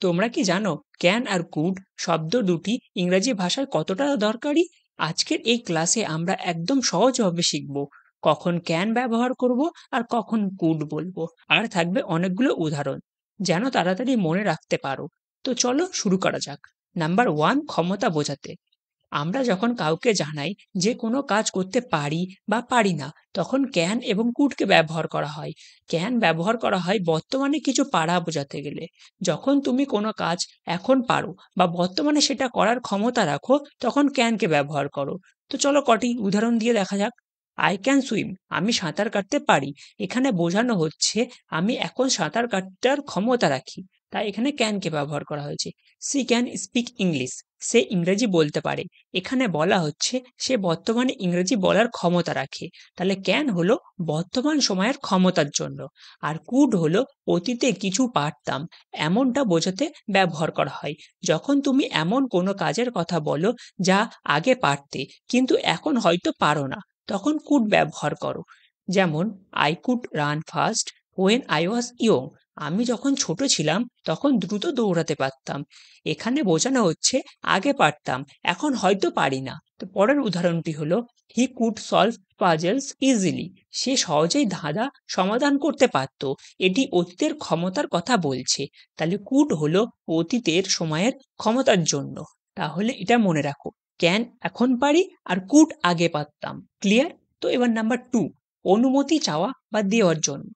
তোমরা কি জানো ক্যান আর কুড শব্দ দুটি ইংরেজি ভাষায় কতটা দরকারি? আজকের এই ক্লাসে আমরা একদম সহজভাবে শিখব কখন ক্যান ব্যবহার করব আর কখন কুড বলবো। আর থাকবে অনেকগুলো উদাহরণ যেন তাড়াতাড়ি মনে রাখতে পারো। তো চলো শুরু করা যাক। নাম্বার ওয়ান, ক্ষমতা বোঝাতে। আমরা যখন কাউকে জানাই যে কোনো কাজ করতে পারি বা পারি না, তখন ক্যান এবং কুডকে ব্যবহার করা হয়। ক্যান ব্যবহার করা হয় বর্তমানে কিছু পারা বোঝাতে গেলে। যখন তুমি কোনো কাজ এখন পারো বা বর্তমানে সেটা করার ক্ষমতা রাখো, তখন ক্যানকে ব্যবহার করো। তো চলো কটি উদাহরণ দিয়ে দেখা যাক। আই ক্যান সুইম, আমি সাঁতার কাটতে পারি। এখানে বোঝানো হচ্ছে আমি এখন সাঁতার কাটার ক্ষমতা রাখি, তাই এখানে ক্যানকে ব্যবহার করা হয়েছে। সি ক্যান স্পিক ইংলিশ, সে ইংরেজি বলতে পারে। এখানে বলা হচ্ছে সে বর্তমানে ইংরেজি বলার ক্ষমতা রাখে, তাহলে ক্যান হলো বর্তমান সময়ের ক্ষমতার জন্য। আর কুড হলো অতীতে কিছু পারতাম এমনটা বোঝাতে ব্যবহার করা হয়। যখন তুমি এমন কোনো কাজের কথা বলো যা আগে পারতে কিন্তু এখন হয়তো পারো না, তখন কুড ব্যবহার করো। যেমন I could run fast when I was young, আমি যখন ছোট ছিলাম তখন দ্রুত দৌড়াতে পারতাম। এখানে বোঝানো হচ্ছে আগে পারতাম, এখন হয়তো পারি না। তো পরের উদাহরণটি হলো he could solve puzzles easily, সে সহজেই ধাঁধা সমাধান করতে পারত। এটি অতীতের ক্ষমতার কথা বলছে, তাহলে কুড হলো অতীতের সময়ের ক্ষমতার জন্য। তাহলে এটা মনে রাখো, ক্যান এখন পারি আর কুড আগে পারতাম। ক্লিয়ার? তো এবার নাম্বার টু, অনুমতি চাওয়া বা দেওয়ার জন্য।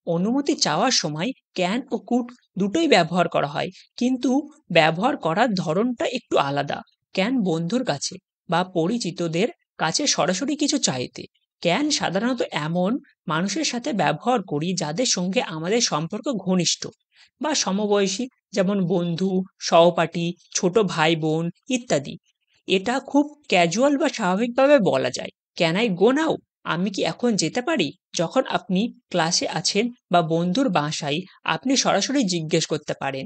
অনুমতি চাওয়ার সময় ক্যান ও কুড দুটোই ব্যবহার করা হয়, কিন্তু ব্যবহার করার ধরনটা একটু আলাদা। ক্যান বন্ধুর কাছে বা পরিচিতদের কাছে সরাসরি কিছু চাইতে। ক্যান সাধারণত এমন মানুষের সাথে ব্যবহার করি যাদের সঙ্গে আমাদের সম্পর্ক ঘনিষ্ঠ বা সমবয়সী, যেমন বন্ধু, সহপাঠী, ছোট ভাই বোন ইত্যাদি। এটা খুব ক্যাজুয়াল বা স্বাভাবিকভাবে বলা যায়। ক্যান আই গো নাও, আমি কি এখন যেতে পারি? যখন আপনি ক্লাসে আছেন বা বন্ধুর বাসায়, আপনি সরাসরি জিজ্ঞেস করতে পারেন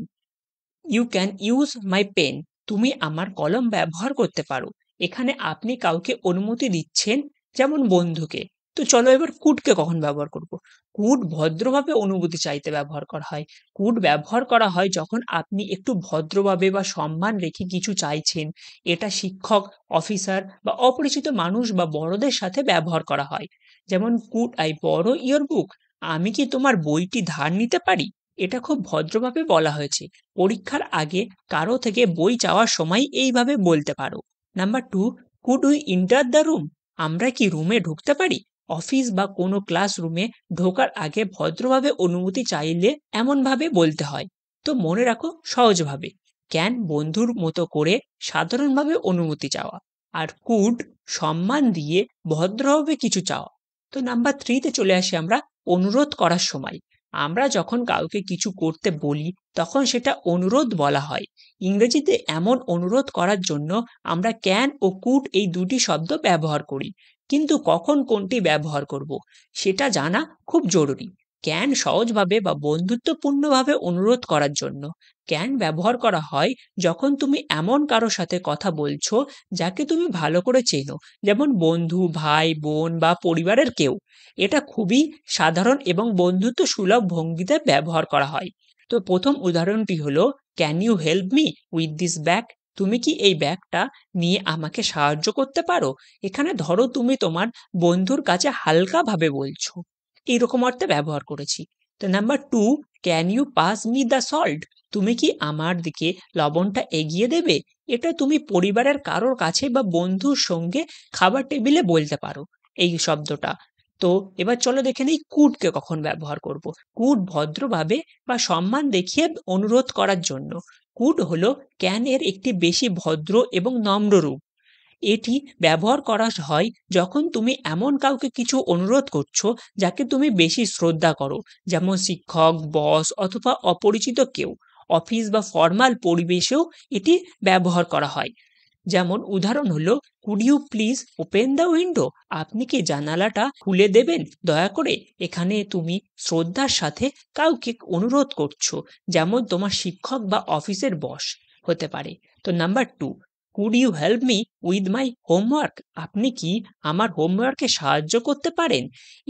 you can use my pen, তুমি আমার কলম ব্যবহার করতে পারো। এখানে আপনি কাউকে অনুমতি দিচ্ছেন, যেমন বন্ধুকে। তো চলো এবার কুডকে কখন ব্যবহার করব। কুড ভদ্রভাবে অনুমতি চাইতে ব্যবহার করা হয়। কুড ব্যবহার করা হয় যখন আপনি একটু ভদ্রভাবে বা সম্মান রেখে কিছু চাইছেন। এটা শিক্ষক, অফিসার বা অপরিচিত মানুষ বা বড়দের সাথে ব্যবহার করা হয়। যেমন কুড আই বড়ো ইয়োর বুক, আমি কি তোমার বইটি ধার নিতে পারি? এটা খুব ভদ্রভাবে বলা হয়েছে। পরীক্ষার আগে কারো থেকে বই চাওয়ার সময় এইভাবে বলতে পারো। Number two, could we enter the room, আমরা কি রুমে ঢুকতে পারি? অফিস বা কোনো ক্লাসরুমে ঢোকার আগে ভদ্রভাবে অনুমতি চাইলে এমনভাবে বলতে হয়। তো মনে রাখো সহজভাবে, ক্যান বন্ধুর মতো করে সাধারণভাবে অনুমতি চাওয়া, আর কুড সম্মান দিয়ে ভদ্রভাবে কিছু চাওয়া। তো নাম্বার থ্রিতে চলে আসি আমরা, অনুরোধ করার সময়। আমরা যখন কাউকে কিছু করতে বলি তখন সেটা অনুরোধ বলা হয়। ইংরেজিতে এমন অনুরোধ করার জন্য আমরা ক্যান ও কুড এই দুটি শব্দ ব্যবহার করি, কিন্তু কখন কোনটি ব্যবহার করব সেটা জানা খুব জরুরি। ক্যান সহজভাবে বা বন্ধুত্বপূর্ণভাবে অনুরোধ করার জন্য। ক্যান ব্যবহার করা হয় যখন তুমি এমন কারোর সাথে কথা বলছো যাকে তুমি ভালো করে চেনো, যেমন বন্ধু, ভাই, বোন বা পরিবারের কেউ। এটা খুবই সাধারণ এবং বন্ধুত্ব সুলভ ভঙ্গিতে ব্যবহার করা হয়। তো প্রথম উদাহরণটি হলো can you help me with this bag, তুমি কি এই ব্যাগটা নিয়ে আমাকে সাহায্য করতে পারো? এখানে ধরো তুমি তোমার বন্ধুর কাছে হালকাভাবে বলছো, এইরকম অর্থে ব্যবহার করেছি। তো number two, can you pass me the salt, তুমি কি আমার দিকে লবণটা এগিয়ে দেবে? এটা তুমি পরিবারের কারোর কাছে বা বন্ধুর সঙ্গে খাবার টেবিলে বলতে পারো এই শব্দটা। তো এবার চলো দেখে নিই কুডকে কখন ব্যবহার করব। কুড ভদ্রভাবে বা সম্মান দেখিয়ে অনুরোধ করার জন্য। কুড হলো ক্যান এর একটি বেশি ভদ্র এবং নম্র রূপ। এটি ব্যবহার করা হয় যখন তুমি এমন কাউকে কিছু অনুরোধ করছো যাকে তুমি বেশি শ্রদ্ধা করো, যেমন শিক্ষক, বস অথবা অপরিচিত কেউ। অফিস বা ফর্মাল পরিবেশেও এটি ব্যবহার করা হয়। যেমন উদাহরণ হলো could you please open the window, আপনি কি জানালাটা খুলে দেবেন দয়া করে? এখানে তুমি শ্রদ্ধার সাথে কাউকে অনুরোধ করছো, যেমন তোমার শিক্ষক বা অফিসের বস হতে পারে। তো number two, could you help me with my homework, আপনি কি আমার হোমওয়ার্কে সাহায্য করতে পারেন?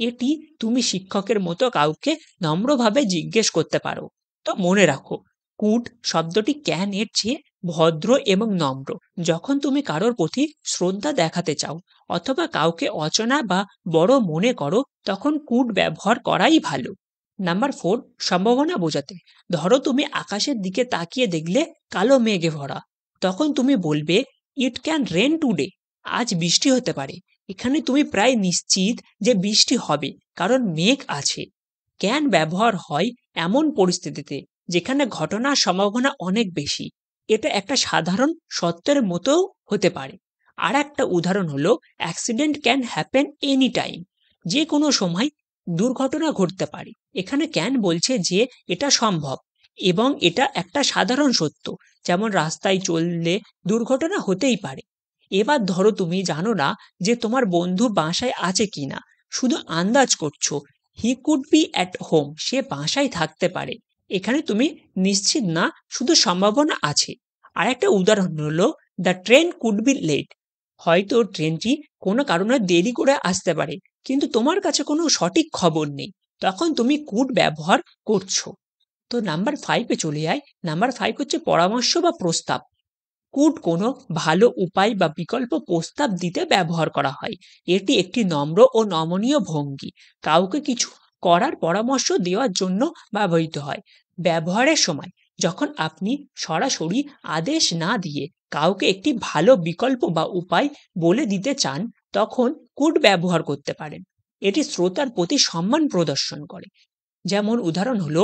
এটি তুমি শিক্ষকের মতো কাউকে নম্রভাবে জিজ্ঞেস করতে পারো। তো মনে রাখো, কুড শব্দটি ক্যান এর চেয়ে ভদ্র এবং নম্র। যখন তুমি কারোর প্রতি শ্রদ্ধা দেখাতে চাও অথবা কাউকে অচেনা বা বড় মনে করো, তখন কুড ব্যবহার করাই ভালো। নাম্বার 4, সম্ভাবনা বোঝাতে। ধরো তুমি আকাশের দিকে তাকিয়ে দেখলে কালো মেঘে ভরা, তখন তুমি বলবে ইট ক্যান রেন টুডে। আজ বৃষ্টি হতে পারে। এখানে তুমি প্রায় নিশ্চিত যে বৃষ্টি হবে, কারণ মেঘ আছে। ক্যান ব্যবহার হয় এমন পরিস্থিতিতে যেখানে ঘটনার সম্ভাবনা অনেক বেশি। এটা একটা সাধারণ সত্যের মতোও হতে পারে। আর একটা উদাহরণ হলো accident can happen any time. যে কোনো সময় দুর্ঘটনা ঘটতে পারে। এখানে ক্যান বলছে যে এটা সম্ভব এবং এটা একটা সাধারণ সত্য, যেমন রাস্তায় চললে দুর্ঘটনা হতেই পারে। এবার ধরো তুমি জানো না যে তোমার বন্ধু বাসায় আছে কিনা, শুধু আন্দাজ করছো he could be at home, সে বাসায় থাকতে পারে। এখানে তুমি নিশ্চিত না, শুধু সম্ভাবনা আছে। আর একটা উদাহরণ হলো the train could be late. হয়তো ট্রেনটি কোনো কারণে দেরি করে আসতে পারে, কিন্তু তোমার কাছে কোনো সঠিক খবর নেই, তখন তুমি কুড ব্যবহার করছো। তো নাম্বার 5-এ চলে যায়। নাম্বার 5 হচ্ছে পরামর্শ বা প্রস্তাব। কুড কোনো ভালো উপায় বা বিকল্প প্রস্তাব দিতে ব্যবহার করা হয়। এটি একটি নম্র ও নমনীয় ভঙ্গি, কাউকে কিছু করার পরামর্শ দেওয়ার জন্য ব্যবহৃত হয়। ব্যবহারের সময় যখন আপনি সরাসরি আদেশ না দিয়ে কাউকে একটি ভালো বিকল্প বা উপায় বলে দিতে চান, তখন কুড ব্যবহার করতে পারেন। এটি শ্রোতার প্রতি সম্মান প্রদর্শন করে। যেমন উদাহরণ হলো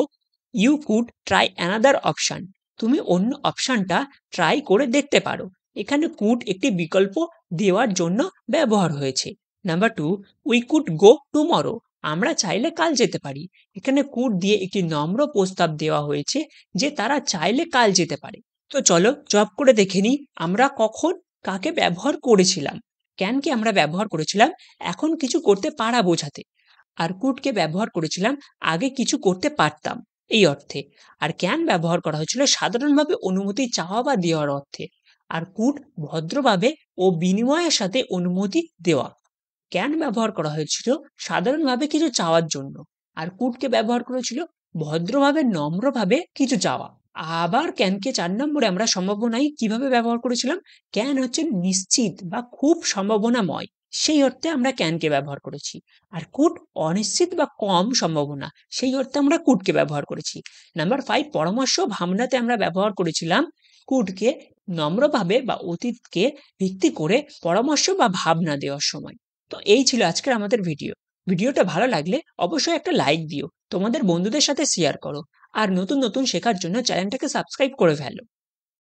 you could try another option. তুমি অন্য অপশনটা ট্রাই করে দেখতে পারো। এখানে কুড একটি বিকল্প দেওয়ার জন্য ব্যবহার হয়েছে। Number 2, we could go tomorrow. আমরা চাইলে কাল যেতে পারি। এখানে কুড দিয়ে একটি নম্র প্রস্তাব দেওয়া হয়েছে যে তারা চাইলে কাল যেতে পারে। তো চলো জব করে দেখে নিই আমরা কখন কাকে ব্যবহার করেছিলাম। ক্যানকে আমরা ব্যবহার করেছিলাম এখন কিছু করতে পারা বোঝাতে। আর কুডকে ব্যবহার করেছিলাম আগে কিছু করতে পারতাম এই অর্থে। আর ক্যান ব্যবহার করা হয়েছিল সাধারণভাবে অনুমতি চাওয়া বা দেওয়ার অর্থে। আর কুড ভদ্রভাবে ও বিনিময়ের সাথে অনুমতি দেওয়া। ক্যান ব্যবহার করা হয়েছিল সাধারণভাবে কিছু চাওয়ার জন্য, আর কুডকে ব্যবহার করেছিল ভদ্রভাবে নম্রভাবে কিছু চাওয়া। আবার ক্যানকে 4 নম্বরে আমরা সম্ভাবনায় কিভাবে ব্যবহার করেছিলাম। ক্যান হচ্ছে নিশ্চিত বা খুব সম্ভাবনাময়, সেই অর্থে আমরা ক্যানকে ব্যবহার করেছি। আর কুড অনিশ্চিত বা কম সম্ভাবনা, সেই অর্থে আমরা কুডকে ব্যবহার করেছি। নাম্বার 5, পরামর্শ ভাবনাতে আমরা ব্যবহার করেছিলাম কুডকে নম্রভাবে বা অতীতকে ভিত্তি করে পরামর্শ বা ভাবনা দেওয়ার সময়। তো এই ছিল আজকের আমাদের ভিডিও। ভিডিওটা ভালো লাগলে অবশ্যই একটা লাইক দিও, তোমাদের বন্ধুদের সাথে শেয়ার করো, আর নতুন নতুন শেখার জন্য চ্যানেলটাকে সাবস্ক্রাইব করে ফেলো।